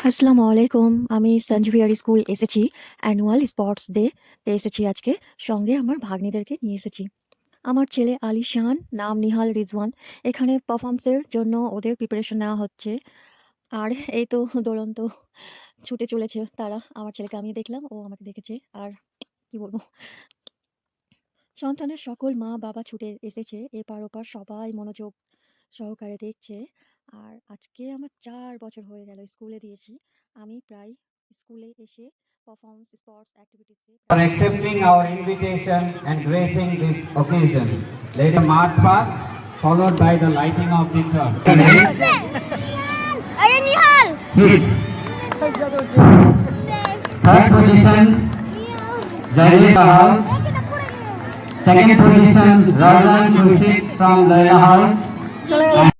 আসসালামু আলাইকুম। আমি সঞ্জভিয়ারি স্কুল এসেছি। অ্যানুয়াল স্পোর্টস ডে তে এসেছি আজকে। সঙ্গে আমার ভাগ্নিদেরকে নিয়ে এসেছি। আমার ছেলে আলিশান, নাম নিহাল রিজওয়ান। এখানে পারফর্মসের জন্য ওদের প্রিপারেশন নেওয়া হচ্ছে। আর এই তো দৌড়ন্ত ছুটে চলেছে তারা। আমার ছেলেকে আমি দেখলাম, ও আমাকে দেখেছে। আর কি বলবো? সন্তানের সকল মা-বাবা ছুটে এসেছে। এপার ওপার সবাই মনোযোগ সহকারে দেখছে। আর আজকে আমার ৪ বছর হয়ে গেল স্কুলে দিয়েছি। আমি প্রায় স্কুলে এসে পারফর্মস, স্পোর্টস অ্যাক্টিভিটিসে For accepting our invitation and gracing this occasion. Let a march past, followed by the lighting of the torch. Hits. Third position, Jailika House. Second position, Razan Khurshid from Laila House.